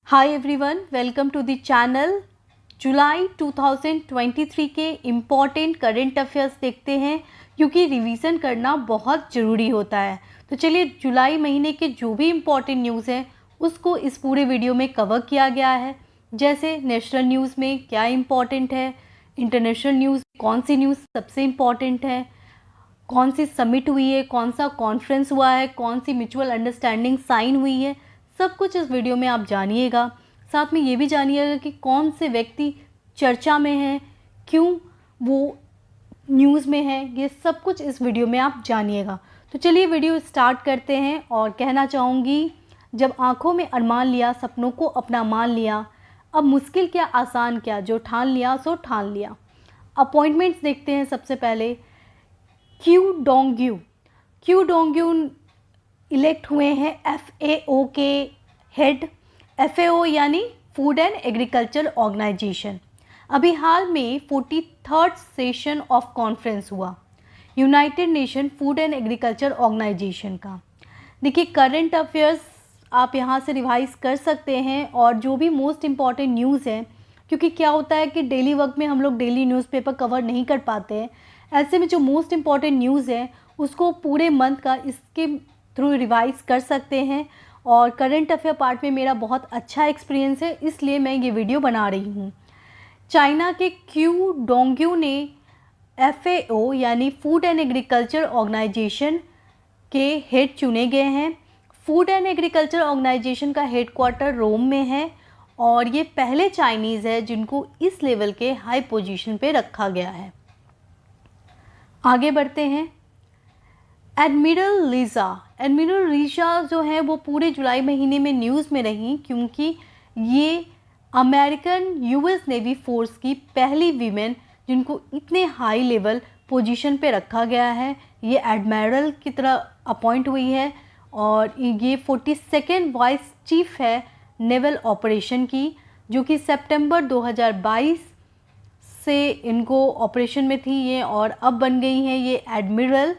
Hi everyone, welcome to the channel. जुलाई 2023 के important current affairs देखते हैं क्योंकि रिवीजन करना बहुत ज़रूरी होता है। तो चलिए, जुलाई महीने के जो भी इम्पॉर्टेंट न्यूज़ हैं उसको इस पूरे वीडियो में कवर किया गया है। जैसे नेशनल न्यूज़ में क्या इम्पॉर्टेंट है, इंटरनेशनल न्यूज़ कौन सी न्यूज़ सबसे इम्पॉर्टेंट है, कौन सी समिट हुई है, कौन सा कॉन्फ्रेंस हुआ है, कौन सी म्यूचुअल अंडरस्टैंडिंग साइन हुई है, सब कुछ इस वीडियो में आप जानिएगा। साथ में ये भी जानिएगा कि कौन से व्यक्ति चर्चा में हैं, क्यों वो न्यूज़ में है, ये सब कुछ इस वीडियो में आप जानिएगा। तो चलिए वीडियो स्टार्ट करते हैं। और कहना चाहूँगी, जब आंखों में अरमान लिया, सपनों को अपना मान लिया, अब मुश्किल क्या आसान क्या, जो ठान लिया सो ठान लिया। अपॉइंटमेंट्स देखते हैं। सबसे पहले क्यू डोंग्यू इलेक्ट हुए हैं FAO के हेड। FAO यानी फूड एंड एग्रीकल्चर ऑर्गेनाइजेशन। अभी हाल में 43rd सेशन ऑफ कॉन्फ्रेंस हुआ united nation food and agriculture organisation का। देखिए, करंट अफेयर्स आप यहाँ से रिवाइज कर सकते हैं और जो भी मोस्ट इम्पॉर्टेंट न्यूज़ है, क्योंकि क्या होता है कि डेली वर्क में हम लोग डेली न्यूज़पेपर कवर नहीं कर पाते हैं। ऐसे में जो मोस्ट इम्पॉर्टेंट न्यूज़ है उसको पूरे मंथ का इसके थ्रू रिवाइज कर सकते हैं। और करंट अफेयर पार्ट में मेरा बहुत अच्छा एक्सपीरियंस है, इसलिए मैं ये वीडियो बना रही हूँ। चाइना के क्यू डोंग्यू ने FAO यानी फूड एंड एग्रीकल्चर ऑर्गेनाइजेशन के हेड चुने गए हैं। फूड एंड एग्रीकल्चर ऑर्गेनाइजेशन का हेडक्वार्टर रोम में है और ये पहले चाइनीज़ है जिनको इस लेवल के हाई पोजीशन पे रखा गया है। आगे बढ़ते हैं। एडमिरल लीजा जो है वो पूरे जुलाई महीने में न्यूज़ में रही, क्योंकि ये अमेरिकन US नेवी फोर्स की पहली वीमेन जिनको इतने हाई लेवल पोजीशन पे रखा गया है। ये एडमिरल की तरह अपॉइंट हुई है और ये 42nd वाइस चीफ है नेवल ऑपरेशन की, जो कि सितंबर 2022 से इनको ऑपरेशन में थी ये, और अब बन गई हैं ये एडमिरल,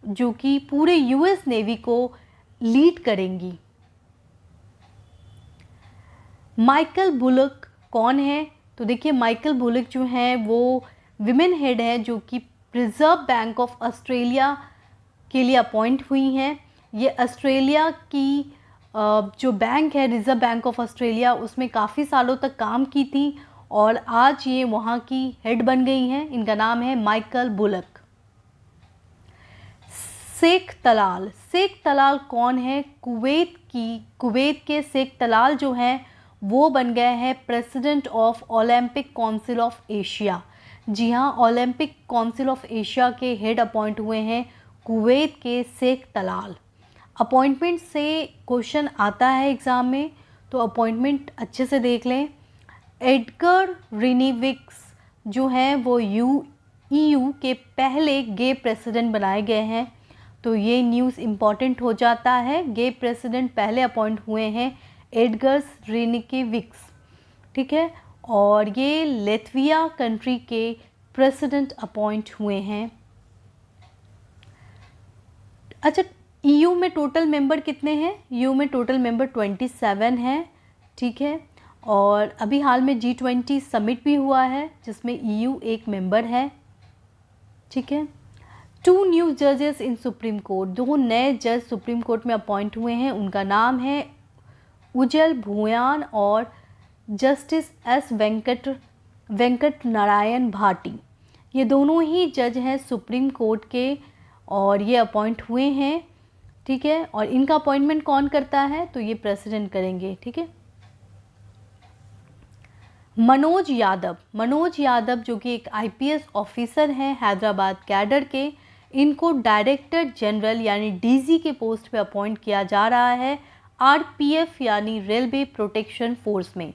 जो कि पूरे US नेवी को लीड करेंगी। माइकल बुलक कौन है? तो देखिए, माइकल बुलक जो हैं वो विमेन हेड है जो कि रिजर्व बैंक ऑफ ऑस्ट्रेलिया के लिए अपॉइंट हुई हैं। ये ऑस्ट्रेलिया की जो बैंक है, रिजर्व बैंक ऑफ ऑस्ट्रेलिया, उसमें काफ़ी सालों तक काम की थी और आज ये वहाँ की हेड बन गई हैं। इनका नाम है माइकल बुलक। शेख तलाल कौन है? कुवैत के शेख तलाल जो हैं वो बन गए हैं president of Olympic council of Asia. जी हाँ, ओलंपिक काउंसिल ऑफ एशिया के हेड अपॉइंट हुए हैं कुवैत के शेख तलाल। अपॉइंटमेंट से क्वेश्चन आता है एग्ज़ाम में, तो अपॉइंटमेंट अच्छे से देख लें। एडगर रिनीविक्स जो हैं वो EU के पहले गे प्रेसिडेंट बनाए गए हैं। तो ये न्यूज़ इम्पॉर्टेंट हो जाता है। गे प्रेसिडेंट पहले अपॉइंट हुए हैं एडगर्स रिनीविक्स, ठीक है। और ये लेथविया कंट्री के प्रेसिडेंट अपॉइंट हुए हैं। अच्छा, EU में टोटल मेंबर कितने हैं? EU में टोटल मेंबर 27 हैं, ठीक है। और अभी हाल में G20 समिट भी हुआ है जिसमें EU एक मेंबर है, ठीक है। 2 न्यू जजेस इन सुप्रीम कोर्ट, 2 नए जज सुप्रीम कोर्ट में अपॉइंट हुए हैं। उनका नाम है उज्जल भुयान और जस्टिस S वेंकट नारायण भाटी। ये दोनों ही जज हैं सुप्रीम कोर्ट के और ये अपॉइंट हुए हैं, ठीक है। और इनका अपॉइंटमेंट कौन करता है? तो ये प्रेसिडेंट करेंगे, ठीक है। मनोज यादव जो कि एक IPS ऑफिसर हैं हैदराबाद कैडर के, इनको डायरेक्टर जनरल यानी DG के पोस्ट पे अपॉइंट किया जा रहा है RPF यानी रेलवे प्रोटेक्शन फोर्स में।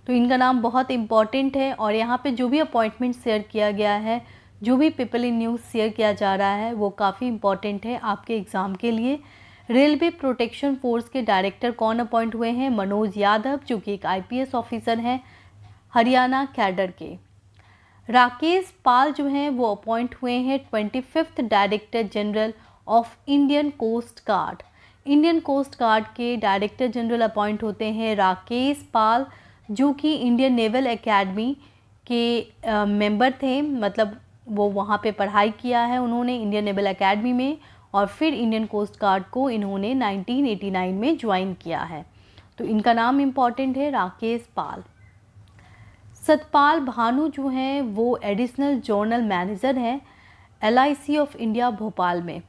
तो इनका नाम बहुत इम्पॉर्टेंट है और यहाँ पे जो भी अपॉइंटमेंट शेयर किया गया है, जो भी पीपल इन न्यूज़ शेयर किया जा रहा है, वो काफ़ी इम्पॉर्टेंट है आपके एग्ज़ाम के लिए। रेलवे प्रोटेक्शन फोर्स के डायरेक्टर कौन अपॉइंट हुए हैं? मनोज यादव, जो कि एक IPS ऑफिसर हैं हरियाणा कैडर के। राकेश पाल जो हैं वो अपॉइंट हुए हैं 25th director general of Indian coast guard. Indian coast guard के डायरेक्टर जनरल अपॉइंट होते हैं राकेश पाल, जो कि इंडियन नेवल एकेडमी के मेंबर थे, मतलब वो वहाँ पे पढ़ाई किया है उन्होंने इंडियन नेवल एकेडमी में, और फिर इंडियन कोस्ट गार्ड को इन्होंने 1989 में ज्वाइन किया है। तो इनका नाम इम्पॉर्टेंट है, राकेश पाल। सतपाल भानु जो हैं वो एडिशनल जोनल मैनेजर हैं LIC ऑफ इंडिया भोपाल में।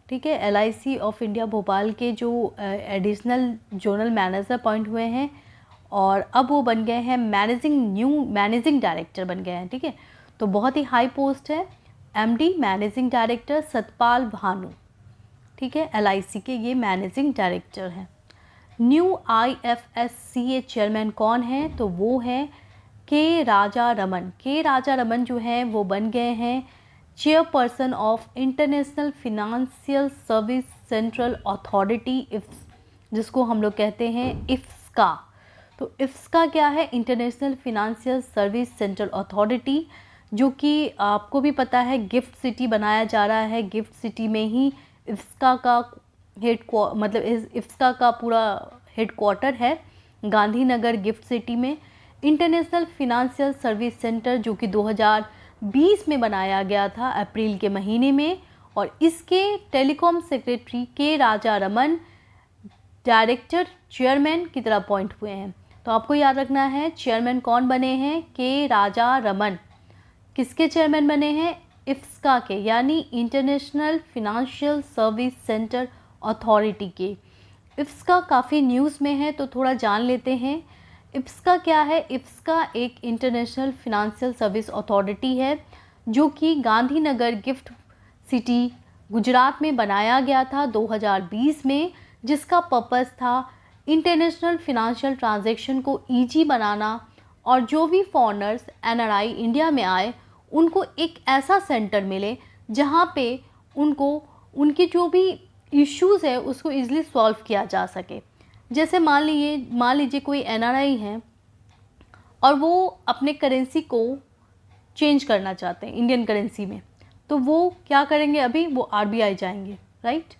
ठीक है, LIC ऑफ इंडिया भोपाल के जो एडिशनल जोनल मैनेजर अपॉइंट हुए हैं, और अब वो बन गए हैं मैनेजिंग डायरेक्टर बन गए हैं। ठीक है, तो बहुत ही हाई पोस्ट है, MD managing director Satpal Bhanu. ठीक है, LIC के ये मैनेजिंग डायरेक्टर हैं। न्यू IFSCA चेयरमैन कौन है, तो वो है के राजा रमन जो हैं वो बन गए हैं chairperson of international financial service central authority, जिसको हम लोग कहते हैं IFSCA। तो IFSCA क्या है, international financial service central authority, जो कि आपको भी पता है गिफ्ट सिटी बनाया जा रहा है। गिफ्ट सिटी में ही IFSCA का IFSCA का पूरा हेडक्वार्टर है, गांधीनगर गिफ्ट सिटी में। इंटरनेशनल फिनेंशियल सर्विस सेंटर जो कि 2020 में बनाया गया था अप्रैल के महीने में, और इसके टेलीकॉम सेक्रेटरी के राजा रमन डायरेक्टर चेयरमैन की तरह अपॉइंट हुए हैं। तो आपको याद रखना है चेयरमैन कौन बने हैं, के राजा रमन। किसके चेयरमैन बने हैं, IFSCA के, यानी international financial service centre authority के। IFSCA काफ़ी न्यूज़ में है तो थोड़ा जान लेते हैं। IFSCA क्या है, IFSCA एक इंटरनेशनल फिनेंशियल सर्विस अथॉरिटी है जो कि गांधीनगर गिफ्ट सिटी गुजरात में बनाया गया था 2020 में, जिसका पर्पस था इंटरनेशनल फिनेंशियल ट्रांजैक्शन को ईजी बनाना, और जो भी फॉरेनर्स NRI इंडिया में आए उनको एक ऐसा सेंटर मिले जहाँ पे उनको उनके जो भी इश्यूज़ है उसको ईज़िली सॉल्व किया जा सके। जैसे मान लीजिए कोई NRI है और वो अपने करेंसी को चेंज करना चाहते हैं इंडियन करेंसी में, तो वो क्या करेंगे, अभी वो RBI जाएंगे, राइट।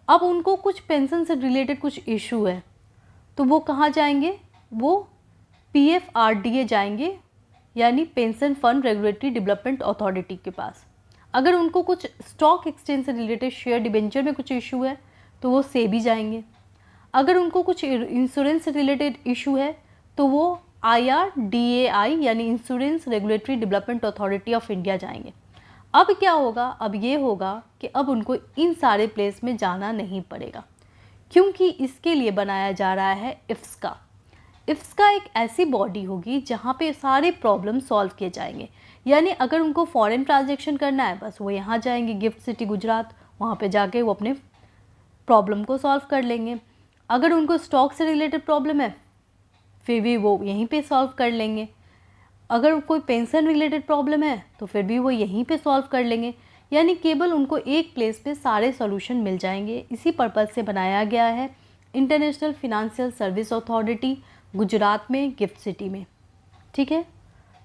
अब उनको कुछ पेंशन से रिलेटेड कुछ इशू है तो वो कहाँ जाएंगे, वो PFRDA जाएंगे, यानी pension fund regulatory development authority के पास। अगर उनको कुछ स्टॉक एक्सचेंज से रिलेटेड शेयर डिबेंचर में कुछ इशू है तो वो सेबी जाएंगे। अगर उनको कुछ इंश्योरेंस से रिलेटेड इशू है तो वो IRDAI यानी insurance regulatory development authority of India जाएंगे। अब क्या होगा, अब ये होगा कि अब उनको इन सारे प्लेस में जाना नहीं पड़ेगा, क्योंकि इसके लिए बनाया जा रहा है IFSCA। IFSCA एक ऐसी बॉडी होगी जहाँ पे सारे प्रॉब्लम सॉल्व किए जाएंगे। यानी अगर उनको फॉरेन ट्रांजैक्शन करना है बस वो यहाँ जाएंगे गिफ्ट सिटी गुजरात, वहाँ पे जाके वो अपने प्रॉब्लम को सॉल्व कर लेंगे। अगर उनको स्टॉक से रिलेटेड प्रॉब्लम है फिर भी वो यहीं पे सॉल्व कर लेंगे। अगर कोई पेंशन रिलेटेड प्रॉब्लम है तो फिर भी वो यहीं पे सॉल्व कर लेंगे। यानी केवल उनको एक प्लेस पे सारे सॉल्यूशन मिल जाएंगे। इसी पर्पज़ से बनाया गया है international financial service authority Gujarat में गिफ्ट सिटी में। ठीक है,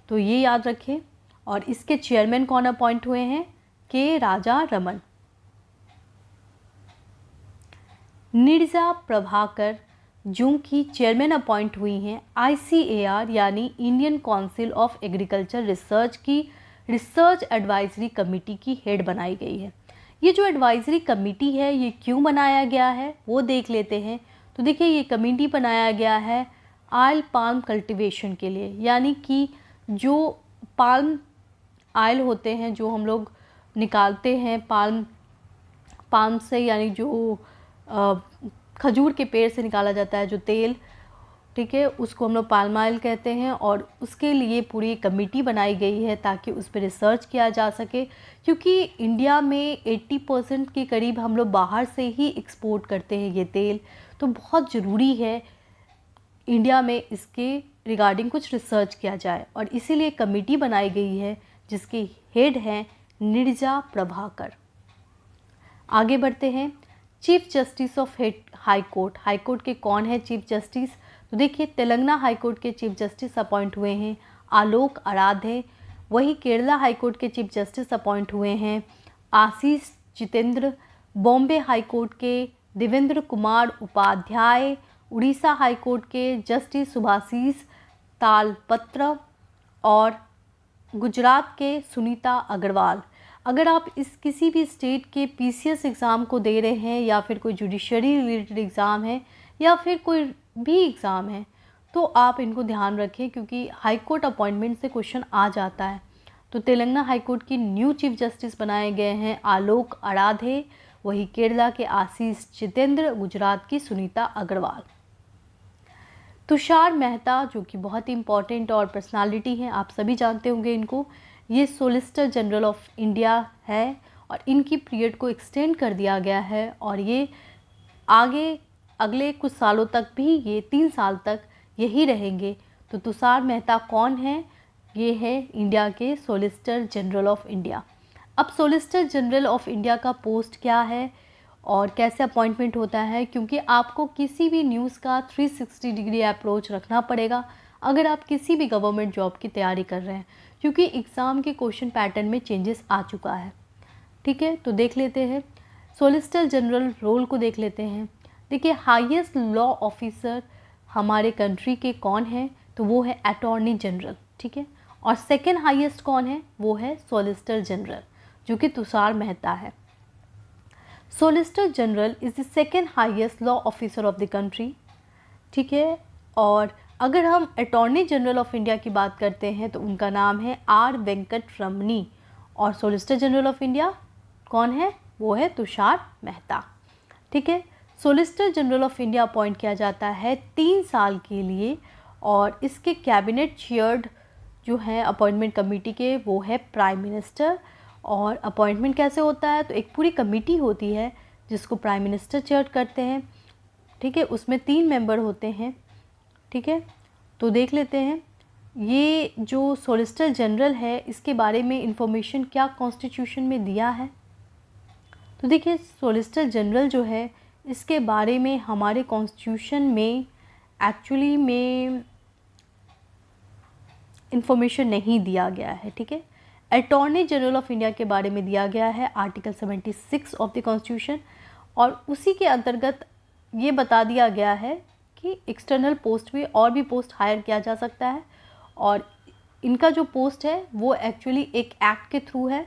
तो ये याद रखें। और इसके चेयरमैन कौन अपॉइंट हुए हैं, के राजा रमन। नीरजा प्रभाकर जो कि चेयरमैन अपॉइंट हुई हैं ICAR यानी Indian council of agriculture research की रिसर्च एडवाइजरी कमेटी की हेड बनाई गई है। ये जो एडवाइजरी कमेटी है ये क्यों बनाया गया है वो देख लेते हैं। तो देखिए ये कमेटी बनाया गया है ऑयल पाल्म कल्टीवेशन के लिए, यानी कि जो पाल्म ऑयल होते हैं जो हम लोग निकालते हैं पाल्म से, यानी जो खजूर के पेड़ से निकाला जाता है जो तेल, ठीक है, उसको हम लोग पाल्म ऑयल कहते हैं। और उसके लिए पूरी कमेटी बनाई गई है ताकि उस पर रिसर्च किया जा सके, क्योंकि इंडिया में 80% के करीब हम लोग बाहर से ही एक्सपोर्ट करते हैं ये तेल। तो बहुत ज़रूरी है इंडिया में इसके रिगार्डिंग कुछ रिसर्च किया जाए, और इसीलिए कमेटी बनाई गई है जिसके हेड हैं नीरजा प्रभाकर। आगे बढ़ते हैं। Chief justice of high court के कौन है चीफ जस्टिस, तो देखिए तेलंगाना हाई कोर्ट के चीफ जस्टिस अपॉइंट हुए हैं आलोक आराधे। वही केरला हाई कोर्ट के चीफ जस्टिस अपॉइंट हुए हैं आशीष जितेंद्र। बॉम्बे हाई कोर्ट के देवेंद्र कुमार उपाध्याय, उड़ीसा हाईकोर्ट के जस्टिस सुभाषिस तालपत्र और गुजरात के सुनीता अग्रवाल। अगर आप इस किसी भी स्टेट के पीसीएस एग्ज़ाम को दे रहे हैं या फिर कोई जुडिशरी रिलेटेड एग्ज़ाम है या फिर कोई भी एग्ज़ाम है तो आप इनको ध्यान रखें, क्योंकि हाई कोर्ट अपॉइंटमेंट से क्वेश्चन आ जाता है। तो तेलंगाना हाई कोर्ट की न्यू चीफ जस्टिस बनाए गए हैं आलोक आराधे, वही केरला के आशीष जितेंद्र, गुजरात की सुनीता अग्रवाल। तुषार मेहता जो कि बहुत ही इंपॉर्टेंट और पर्सनालिटी हैं, आप सभी जानते होंगे इनको, ये सोलिसिटर जनरल ऑफ इंडिया है और इनकी पीरियड को एक्सटेंड कर दिया गया है और ये आगे अगले कुछ सालों तक भी, ये 3 साल तक यही रहेंगे। तो तुषार मेहता कौन है? ये है इंडिया के सोलिसिटर जनरल ऑफ इंडिया। अब सोलिसिटर जनरल ऑफ इंडिया का पोस्ट क्या है और कैसे अपॉइंटमेंट होता है, क्योंकि आपको किसी भी न्यूज़ का 360 डिग्री अप्रोच रखना पड़ेगा अगर आप किसी भी गवर्नमेंट जॉब की तैयारी कर रहे हैं, क्योंकि एग्ज़ाम के क्वेश्चन पैटर्न में चेंजेस आ चुका है। ठीक है, तो देख लेते हैं सोलिसिटर जनरल रोल को देख लेते हैं। देखिए, हाईएस्ट लॉ ऑफिसर हमारे कंट्री के कौन है? तो वो है अटॉर्नी जनरल। ठीक है, और सेकेंड हाईएस्ट कौन है? वो है सोलिसिटर जनरल, जो कि तुषार मेहता है। Solicitor general is the second highest law officer of the country. ठीक है, और अगर हम अटॉर्नी जनरल ऑफ इंडिया की बात करते हैं तो उनका नाम है आर वेंकट रमनी, और सोलिसिटर जनरल ऑफ इंडिया कौन है? वो है तुषार मेहता। ठीक है, solicitor general of India appoint किया जाता है 3 साल के लिए और इसके कैबिनेट चेयर्ड जो है अपॉइंटमेंट कमेटी के, वो है प्राइम मिनिस्टर। और अपॉइंटमेंट कैसे होता है? तो एक पूरी कमेटी होती है जिसको प्राइम मिनिस्टर चेयर करते हैं। ठीक है, उसमें 3 मेंबर होते हैं। ठीक है, तो देख लेते हैं ये जो सोलिसिटर जनरल है इसके बारे में इंफॉर्मेशन क्या कॉन्स्टिट्यूशन में दिया है। तो देखिए, सोलिसिटर जनरल जो है इसके बारे में हमारे कॉन्स्टिट्यूशन में एक्चुअली में इंफॉर्मेशन नहीं दिया गया है। ठीक है, अटॉर्नी जनरल ऑफ इंडिया के बारे में दिया गया है आर्टिकल 76 ऑफ द कॉन्स्टिट्यूशन, और उसी के अंतर्गत ये बता दिया गया है कि एक्सटर्नल पोस्ट भी और भी पोस्ट हायर किया जा सकता है, और इनका जो पोस्ट है वो एक्चुअली एक एक्ट के थ्रू है।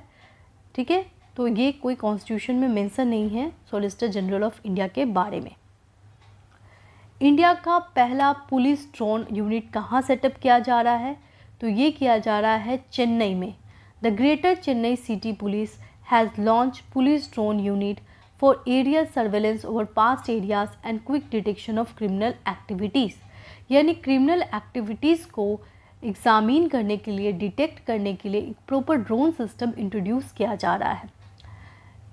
ठीक है, तो ये कोई कॉन्स्टिट्यूशन में मेंशन नहीं है सोलिसिटर जनरल ऑफ इंडिया के बारे में। इंडिया का पहला पुलिस ड्रोन यूनिट कहाँ सेटअप किया जा रहा है? तो ये किया जा रहा है चेन्नई में। The greater Chennai city police has launch police drone unit for aerial surveillance over past areas and quick detection of criminal activities, यानी क्रिमिनल एक्टिविटीज़ को एग्जामिन करने के लिए, डिटेक्ट करने के लिए एक प्रॉपर ड्रोन सिस्टम इंट्रोड्यूस किया जा रहा है।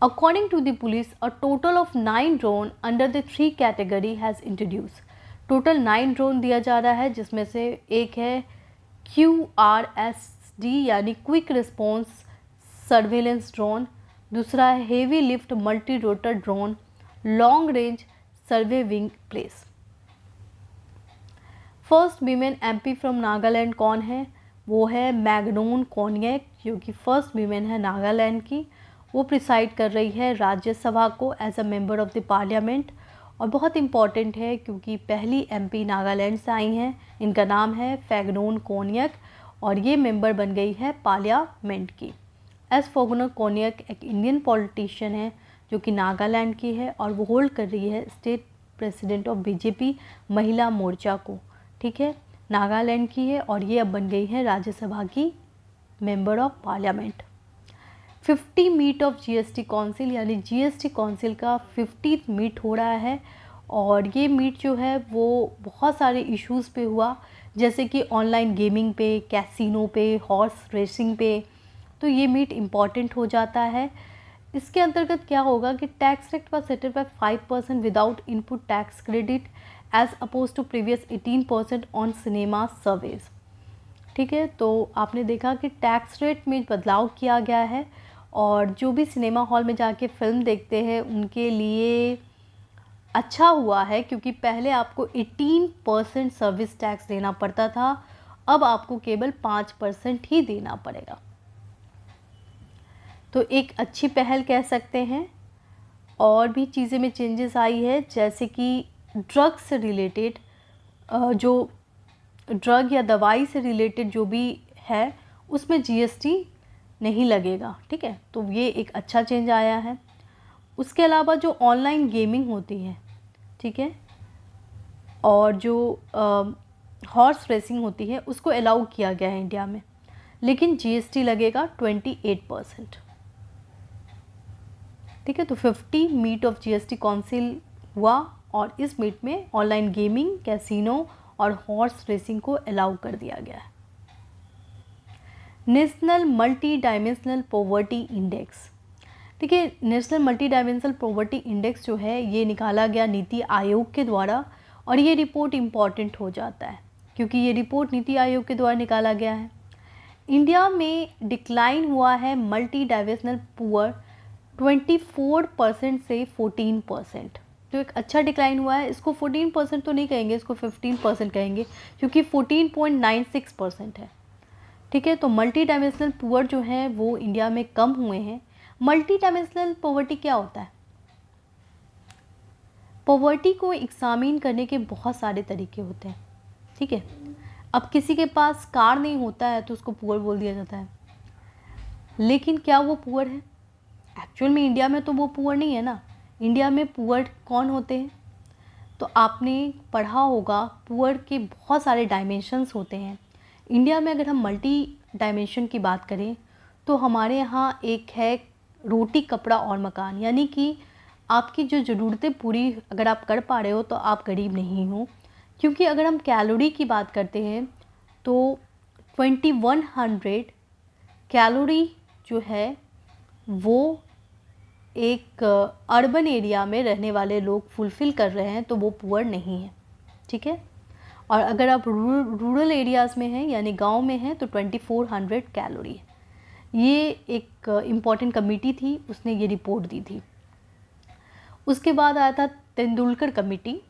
According to the police, a total of 9 drone under the 3 category has introduced. Total 9 drone दिया जा रहा है, जिसमें से एक है QRSD यानी क्विक रिस्पॉन्स सर्वेलेंस ड्रोन, दूसरा है heavy lift multi rotor drone, long range survey wing place. First women MP from Nagaland कौन है? वो है मैग्नोन कोनियक, जो कि फर्स्ट वीमेन है नागालैंड की। वो प्रिसाइड कर रही है राज्यसभा को as a member of the parliament, और बहुत इम्पॉर्टेंट है क्योंकि पहली MP नागालैंड से आई हैं। इनका नाम है फैगनोन कोनियक और ये मेंबर बन गई है पार्लियामेंट की। एस फैगनोन कोनियक एक इंडियन पॉलिटिशियन है जो कि नागालैंड की है और वो होल्ड कर रही है स्टेट प्रेसिडेंट ऑफ BJP महिला मोर्चा को। ठीक है, नागालैंड की है और ये अब बन गई है राज्यसभा की member of parliament. 50 meet of GST council यानी GST काउंसिल का 50th मीट हो रहा है, और ये मीट जो है वो बहुत सारे इश्यूज़ पे हुआ, जैसे कि ऑनलाइन गेमिंग पे, कैसीनो पे, हॉर्स रेसिंग पे। तो ये मीट इम्पॉर्टेंट हो जाता है। इसके अंतर्गत क्या होगा कि tax rate was set by 5% without input tax credit as oppose to previous 18% on cinema services. ठीक है, तो आपने देखा कि टैक्स रेट में बदलाव किया गया है और जो भी सिनेमा हॉल में जाके फिल्म देखते हैं उनके लिए अच्छा हुआ है, क्योंकि पहले आपको 18% सर्विस टैक्स देना पड़ता था, अब आपको केवल 5% ही देना पड़ेगा। तो एक अच्छी पहल कह सकते हैं। और भी चीज़ें में चेंजेस आई है, जैसे कि ड्रग से रिलेटेड जो ड्रग या दवाई से रिलेटेड जो भी है उसमें जीएसटी नहीं लगेगा, ठीक है। तो ये एक अच्छा चेंज आया है। उसके अलावा जो ऑनलाइन गेमिंग होती है, ठीक है, और जो हॉर्स रेसिंग होती है उसको अलाउ किया गया है इंडिया में, लेकिन जीएसटी लगेगा 28%, ठीक है। तो 50 मीट ऑफ जीएसटी काउंसिल हुआ और इस मीट में ऑनलाइन गेमिंग, कैसीनो और हॉर्स रेसिंग को अलाउ कर दिया गया है। National multi dimensional poverty index, देखिए national multi dimensional poverty index जो है ये निकाला गया नीति आयोग के द्वारा, और ये रिपोर्ट इम्पॉर्टेंट हो जाता है क्योंकि ये रिपोर्ट नीति आयोग के द्वारा निकाला गया है। इंडिया में डिक्लाइन हुआ है मल्टी डायमेंशनल पुअर 24% से 14%, तो एक अच्छा डिक्लाइन हुआ है। इसको 14% तो नहीं कहेंगे, इसको 15% कहेंगे क्योंकि 14.96% है, ठीक है। तो मल्टी डायमेंशनल पुअर जो है वो इंडिया में कम हुए हैं। मल्टी डायमेंशनल पॉवर्टी क्या होता है? पॉवर्टी को एग्जामिन करने के बहुत सारे तरीके होते हैं, ठीक है। अब किसी के पास कार नहीं होता है तो उसको पुअर बोल दिया जाता है, लेकिन क्या वो पुअर है? एक्चुअल में इंडिया में तो वो पुअर नहीं है ना। इंडिया में पुअर कौन होते हैं? तो आपने पढ़ा होगा पुअर के बहुत सारे डायमेंशंस होते हैं। इंडिया में अगर हम मल्टी डायमेंशन की बात करें तो हमारे यहाँ एक है रोटी, कपड़ा और मकान, यानी कि आपकी जो ज़रूरतें पूरी अगर आप कर पा रहे हो तो आप गरीब नहीं हो। क्योंकि अगर हम कैलोरी की बात करते हैं तो 2100 कैलोरी जो है वो एक अर्बन एरिया में रहने वाले लोग फुलफ़िल कर रहे हैं, तो वो पुअर नहीं है, ठीक है। और अगर आप रूरल एरियाज़ में हैं यानी गांव में हैं तो 2400 कैलोरी है। ये एक इम्पॉर्टेंट कमेटी थी, उसने ये रिपोर्ट दी थी। उसके बाद आया था तेंदुलकर कमेटी,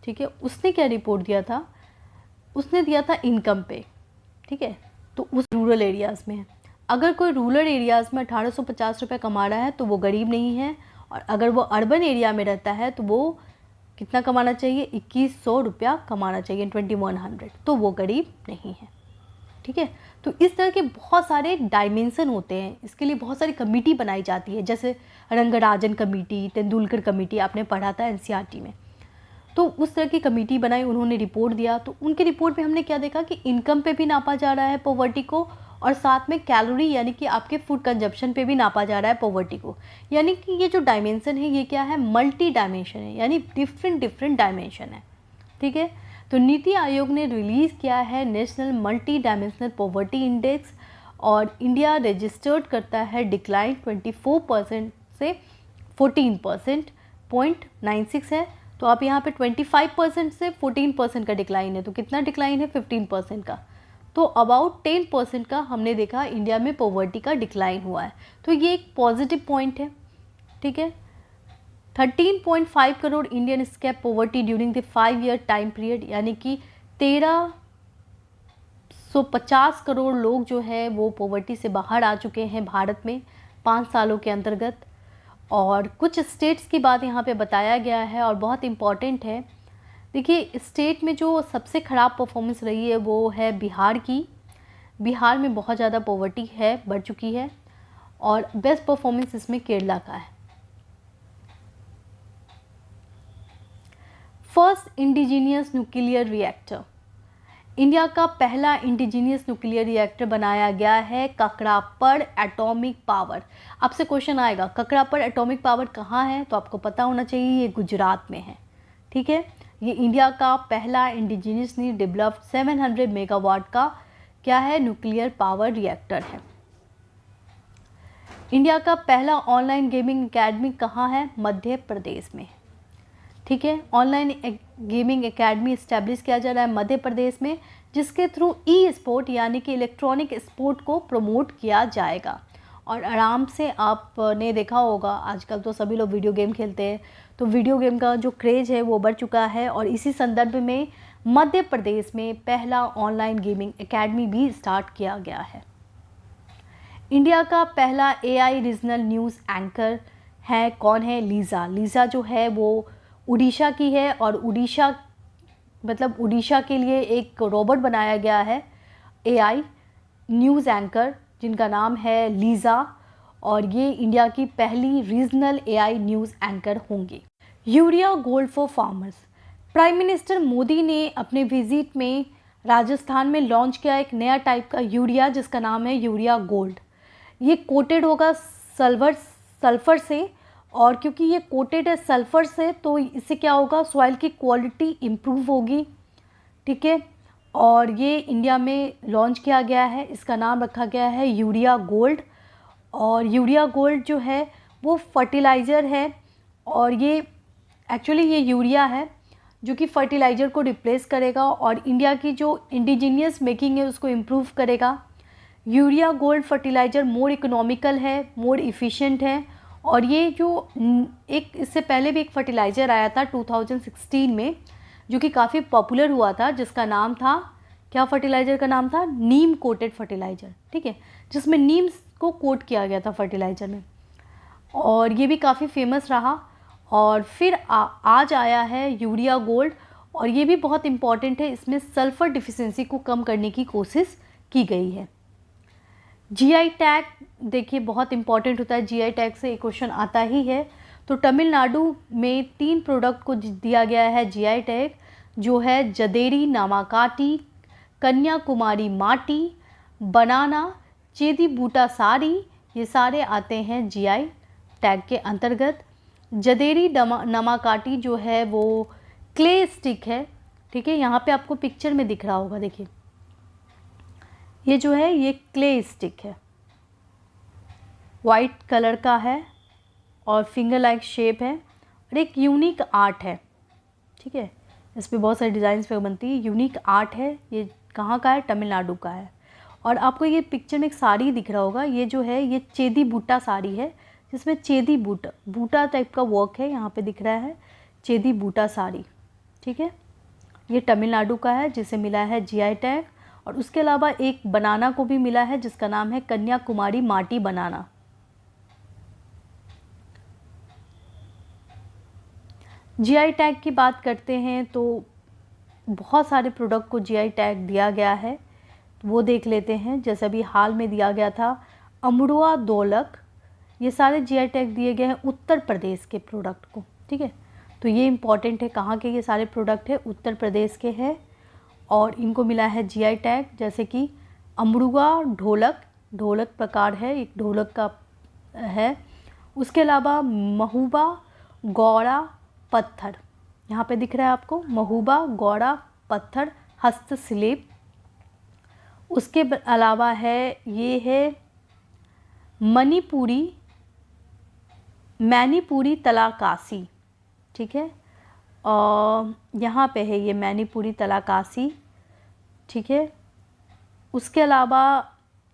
ठीक है। उसने क्या रिपोर्ट दिया था? उसने दिया था इनकम पे, ठीक है। तो उस रूरल एरियाज़ में है, अगर कोई रूरल एरियाज़ में 1850 रुपये कमा रहा है तो वो गरीब नहीं है, और अगर वो अर्बन एरिया में रहता है तो वो कितना कमाना चाहिए? 2100 रुपया कमाना चाहिए, 2100, तो वो गरीब नहीं है, ठीक है। तो इस तरह के बहुत सारे डायमेंशन होते हैं, इसके लिए बहुत सारी कमेटी बनाई जाती है, जैसे रंगराजन कमेटी, तेंदुलकर कमेटी, आपने पढ़ा था एनसीईआरटी में। तो उस तरह की कमेटी बनाई, उन्होंने रिपोर्ट दिया। तो उनके रिपोर्ट में हमने क्या देखा कि इनकम पे भी नापा जा रहा है पॉवर्टी को, और साथ में कैलोरी यानी कि आपके फूड कंजप्शन पे भी नापा जा रहा है पॉवर्टी को। यानी कि ये जो डायमेंशन है ये क्या है? मल्टी डायमेंशन है, यानी डिफरेंट डायमेंशन है, ठीक है। तो नीति आयोग ने रिलीज़ किया है national multi dimensional poverty index, और इंडिया रजिस्टर्ड करता है डिक्लाइन 24% से 14%, 0.96 है। तो आप यहाँ पे 25% से 14% का डिक्लाइन है, तो कितना डिक्लाइन है? 15% का। तो अबाउट 10% का हमने देखा इंडिया में पॉवर्टी का डिक्लाइन हुआ है, तो ये एक पॉजिटिव पॉइंट है, ठीक है। 13.5 crore Indian escape poverty during the 5-year time period, यानी कि 1350 करोड़ लोग जो है वो पॉवर्टी से बाहर आ चुके हैं भारत में 5 सालों के अंतर्गत। और कुछ स्टेट्स की बात यहाँ पे बताया गया है और बहुत इम्पॉर्टेंट है। देखिए स्टेट में जो सबसे ख़राब परफॉर्मेंस रही है वो है बिहार की। बिहार में बहुत ज़्यादा पॉवर्टी है, बढ़ चुकी है, और बेस्ट परफॉर्मेंस इसमें केरला का है। First indigenous nuclear reactor, India का पहला इंडिजीनियस न्यूक्लियर रिएक्टर बनाया गया है ककरापड़ एटॉमिक पावर। आपसे क्वेश्चन आएगा ककरापड़ एटॉमिक पावर कहाँ है, तो आपको पता होना चाहिए ये गुजरात में है, ठीक है। ये इंडिया का पहला इंडिजीनियसली डेवलप्ड 700 मेगावाट का क्या है? न्यूक्लियर पावर रिएक्टर है। इंडिया का पहला ऑनलाइन गेमिंग एकेडमी कहाँ है? मध्य प्रदेश में, ठीक है। ऑनलाइन गेमिंग एकेडमी इस्टेब्लिश किया जा रहा है मध्य प्रदेश में, जिसके थ्रू ई स्पोर्ट यानी कि इलेक्ट्रॉनिक स्पोर्ट को प्रमोट किया जाएगा। और आराम से आपने देखा होगा आजकल तो सभी लोग वीडियो गेम खेलते हैं, तो वीडियो गेम का जो क्रेज़ है वो बढ़ चुका है, और इसी संदर्भ में मध्य प्रदेश में पहला ऑनलाइन गेमिंग एकेडमी भी स्टार्ट किया गया है। इंडिया का पहला AI रीजनल न्यूज़ एंकर है कौन है? लीज़ा। लीज़ा जो है वो उड़ीसा की है और उड़ीसा मतलब उड़ीसा के लिए एक रोबोट बनाया गया है, एआई न्यूज़ एंकर, जिनका नाम है लीज़ा, और ये इंडिया की पहली रीजनल एआई न्यूज़ एंकर होंगी। Urea gold for farmers. Prime minister Modi ने अपने विजिट में राजस्थान में लॉन्च किया एक नया टाइप का यूरिया जिसका नाम है यूरिया गोल्ड। ये कोटेड होगा सल्फ़र से, और क्योंकि ये कोटेड है सल्फ़र से तो इससे क्या होगा, सॉइल की क्वालिटी इम्प्रूव होगी, ठीक है। और ये इंडिया में लॉन्च किया गया है, इसका नाम रखा गया है यूरिया गोल्ड। और यूरिया गोल्ड जो है वो फर्टिलाइज़र है, और ये एक्चुअली ये यूरिया है जो कि फर्टिलाइज़र को रिप्लेस करेगा और इंडिया की जो इंडिजीनियस मेकिंग है उसको इम्प्रूव करेगा। यूरिया गोल्ड फर्टिलाइज़र मोर इकोनॉमिकल है, मोर इफ़िशिएंट है। और ये जो एक इससे पहले भी एक फर्टिलाइज़र आया था 2016 में जो कि काफ़ी पॉपुलर हुआ था, जिसका नाम था, क्या फर्टिलाइज़र का नाम था? नीम कोटेड फर्टिलाइज़र, ठीक है, जिसमें नीम को कोट किया गया था फर्टिलाइज़र में, और ये भी काफ़ी फेमस रहा। और फिर आज आया है यूरिया गोल्ड, और ये भी बहुत इम्पॉर्टेंट है, इसमें सल्फ़र डिफिशिएंसी को कम करने की कोशिश की गई है। जीआई टैग देखिए बहुत इंपॉर्टेंट होता है, जीआई टैग से एक क्वेश्चन आता ही है। तो तमिलनाडु में 3 प्रोडक्ट को दिया गया है जीआई टैग, जो है जदेरी नामाकाटी, कन्याकुमारी माटी, बनाना, चेदी बूटा साड़ी, ये सारे आते हैं जीआई टैग के अंतर्गत। जदेरी नामाकाटी जो है वो क्ले स्टिक है, ठीक है, यहाँ पे आपको पिक्चर में दिख रहा होगा, देखिए ये जो है ये क्ले स्टिक है, वाइट कलर का है और फिंगर लाइक शेप है और एक यूनिक आर्ट है, ठीक है, इस पर बहुत सारी डिज़ाइंस पे बनती है, यूनिक आर्ट है। ये कहाँ का है? तमिलनाडु का है। और आपको ये पिक्चर में एक साड़ी दिख रहा होगा, ये जो है ये चेदी बूटा साड़ी है, जिसमें चेदी बूटा टाइप का वर्क है, यहाँ पे दिख रहा है चेदी बूटा साड़ी, ठीक है। ये तमिलनाडु का है जिसे मिला है जीआई टैग। और उसके अलावा एक बनाना को भी मिला है जिसका नाम है कन्याकुमारी माटी बनाना। जीआई टैग की बात करते हैं तो बहुत सारे प्रोडक्ट को जीआई टैग दिया गया है, वो देख लेते हैं। जैसे अभी हाल में दिया गया था अमरुआ दोलक, ये सारे जीआई टैग दिए गए हैं उत्तर प्रदेश के प्रोडक्ट को, ठीक है। तो ये इम्पॉर्टेंट है, कहाँ के ये सारे प्रोडक्ट है? उत्तर प्रदेश के हैं और इनको मिला है जीआई टैग। जैसे कि अमरुआ ढोलक, ढोलक प्रकार है, एक ढोलक का है। उसके अलावा महुबा गौड़ा पत्थर, यहाँ पे दिख रहा है आपको महुबा गौड़ा पत्थर हस्तशिल्प। उसके अलावा है ये है मैनीपुरी तलाकासी, ठीक है, और यहाँ पे है ये मैनीपुरी तलाकासी, ठीक है। उसके अलावा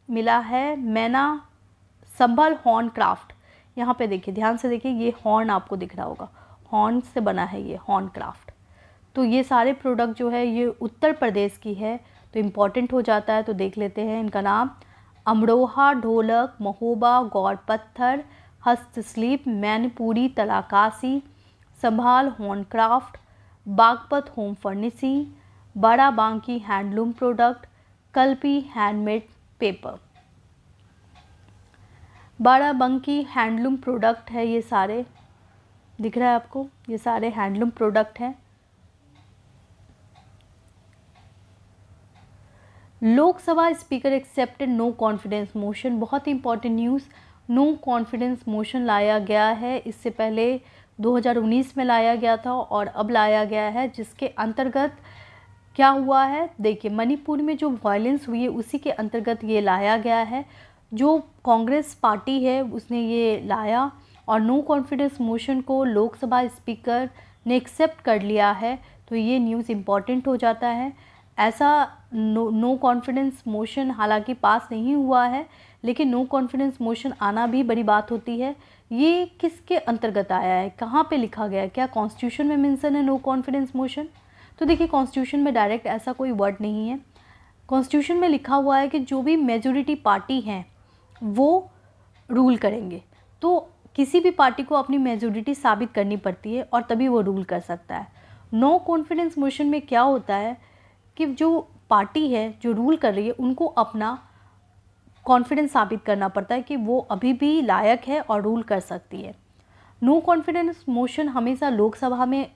मिला है मैना संभल हॉर्न क्राफ्ट, यहाँ पे देखिए ध्यान से देखिए, ये हॉर्न आपको दिख रहा होगा, हॉर्न से बना है ये हॉर्न क्राफ्ट। तो ये सारे प्रोडक्ट जो है ये उत्तर प्रदेश की है, तो इम्पॉर्टेंट हो जाता है। तो देख लेते हैं इनका नाम, अमरोहा ढोलक, महोबा गौड़ पत्थर, हस्तशिल्प, मैनपुरी तलाकासी, संभाल horn craft, Baghpat home furnishing, बड़ा बांकी handloom product, Kalpi handmade paper. बड़ा बांकी हैंडलूम प्रोडक्ट है, ये सारे दिख रहा है आपको, ये सारे हैंडलूम प्रोडक्ट हैं। Lok Sabha speaker accepted no confidence motion, बहुत ही important news, no confidence motion लाया गया है। इससे पहले 2019 में लाया गया था और अब लाया गया है, जिसके अंतर्गत क्या हुआ है देखिए, मणिपुर में जो वायलेंस हुई है उसी के अंतर्गत ये लाया गया है। जो कांग्रेस पार्टी है उसने ये लाया और नो कॉन्फिडेंस मोशन को लोकसभा स्पीकर ने एक्सेप्ट कर लिया है। तो ये न्यूज़ इम्पॉर्टेंट हो जाता है। ऐसा नो कॉन्फिडेंस मोशन हालांकि पास नहीं हुआ है, लेकिन नो कॉन्फिडेंस मोशन आना भी बड़ी बात होती है। ये किसके अंतर्गत आया है, कहाँ पे लिखा गया है, क्या कॉन्स्टिट्यूशन में मेंशन है नो कॉन्फिडेंस मोशन? तो देखिए कॉन्स्टिट्यूशन में डायरेक्ट ऐसा कोई वर्ड नहीं है। कॉन्स्टिट्यूशन में लिखा हुआ है कि जो भी मेजॉरिटी पार्टी हैं वो रूल करेंगे। तो किसी भी पार्टी को अपनी मेजोरिटी साबित करनी पड़ती है और तभी वो रूल कर सकता है। नो कॉन्फिडेंस मोशन में क्या होता है कि जो पार्टी है जो रूल कर रही है उनको अपना कॉन्फिडेंस साबित करना पड़ता है कि वो अभी भी लायक है और रूल कर सकती है। नो कॉन्फिडेंस मोशन हमेशा लोकसभा में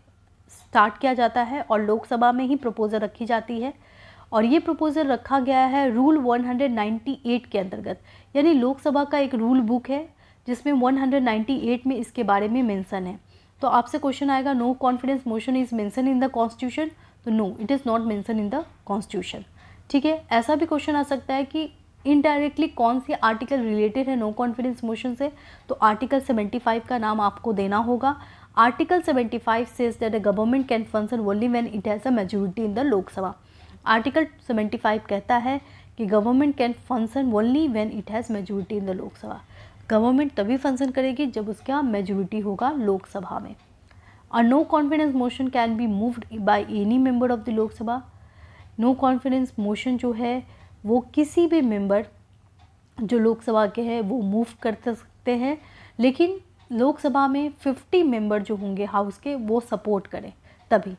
स्टार्ट किया जाता है और लोकसभा में ही प्रपोजल रखी जाती है और ये प्रपोजल रखा गया है रूल 198 के अंतर्गत, यानी लोकसभा का एक रूल बुक है जिसमें 198 में इसके बारे में मेंशन है। तो आपसे क्वेश्चन आएगा no confidence motion is mention in the constitution, तो no it is not mention in the constitution. ठीक है, ऐसा भी क्वेश्चन आ सकता है कि इनडायरेक्टली कौन सी आर्टिकल रिलेटेड है नो कॉन्फिडेंस मोशन से, तो आर्टिकल 75 का नाम आपको देना होगा। Article 75 says that the government can function only when it has a majority in the Lok Sabha. Article 75 कहता है कि government can function only when it has majority in the Lok Sabha. Government तभी फंक्शन करेगी जब उसका मेजोरिटी होगा लोकसभा में। A no confidence motion can be moved by any member of the Lok Sabha. No confidence motion जो है वो किसी भी मेंबर जो लोकसभा के हैं वो मूव कर सकते हैं, लेकिन लोकसभा में 50 मेंबर जो होंगे हाउस के वो सपोर्ट करें तभी।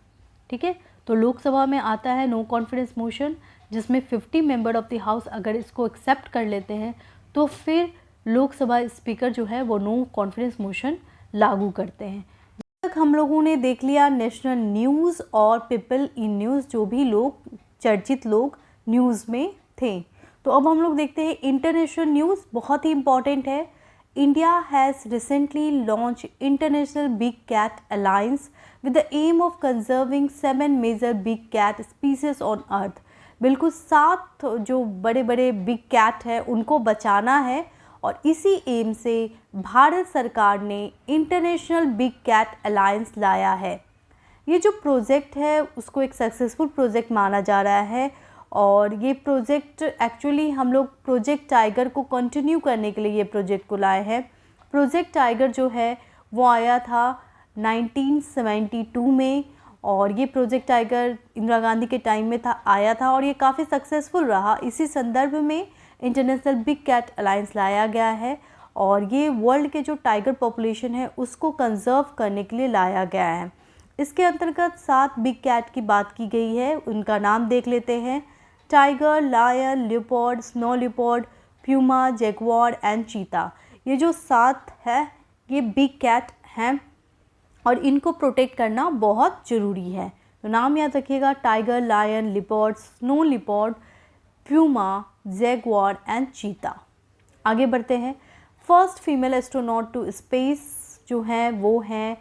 ठीक है, तो लोकसभा में आता है नो कॉन्फिडेंस मोशन जिसमें 50 मेंबर ऑफ द हाउस अगर इसको एक्सेप्ट कर लेते हैं तो फिर लोकसभा स्पीकर जो है वो नो कॉन्फिडेंस मोशन लागू करते हैं। अब तक हम लोगों ने देख लिया नेशनल न्यूज़ और पीपल इन न्यूज़, जो भी लोग चर्चित लोग न्यूज़ में थे। तो अब हम लोग देखते हैं इंटरनेशनल न्यूज़, बहुत ही इंपॉर्टेंट है। India has recently launch international big cat alliance with the aim of conserving 7 major big cat species on earth. बिल्कुल 7 जो बड़े बड़े बिग कैट है उनको बचाना है और इसी एम से भारत सरकार ने इंटरनेशनल बिग कैट अलायंस लाया है। ये जो प्रोजेक्ट है उसको एक सक्सेसफुल प्रोजेक्ट माना जा रहा है और ये प्रोजेक्ट एक्चुअली हम लोग प्रोजेक्ट टाइगर को कंटिन्यू करने के लिए ये प्रोजेक्ट को लाए हैं। प्रोजेक्ट टाइगर जो है वो आया था 1972 में और ये प्रोजेक्ट टाइगर इंदिरा गांधी के टाइम में आया था और ये काफ़ी सक्सेसफुल रहा। इसी संदर्भ में इंटरनेशनल बिग कैट अलायंस लाया गया है और ये वर्ल्ड के जो टाइगर पॉपुलेशन है उसको कंजर्व करने के लिए लाया गया है। इसके अंतर्गत 7 बिग कैट की बात की गई है, उनका नाम देख लेते हैं। Tiger, lion, leopard, snow leopard, puma, jaguar and cheetah. ये जो 7 है ये बिग कैट हैं और इनको प्रोटेक्ट करना बहुत ज़रूरी है। तो नाम याद रखिएगा, tiger, lion, leopard, snow leopard, puma, jaguar and cheetah. आगे बढ़ते हैं। First female astronaut to space जो हैं वो हैं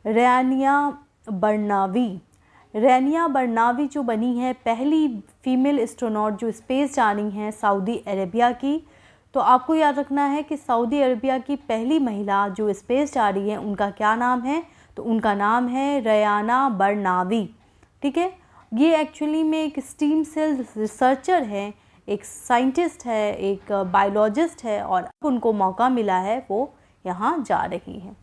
रैनिया बर्नावी। रैनिया बर्नावी जो बनी है पहली फीमेल एस्ट्रोनॉट जो स्पेस जानी है सऊदी अरेबिया की। तो आपको याद रखना है कि सऊदी अरेबिया की पहली महिला जो स्पेस जा रही है उनका क्या नाम है, तो उनका नाम है रयाना बर्नावी। ठीक है, ये एक्चुअली में एक स्टीम सेल रिसर्चर है, एक साइंटिस्ट है, एक बायोलॉजिस्ट है और उनको मौका मिला है वो यहाँ जा रही है।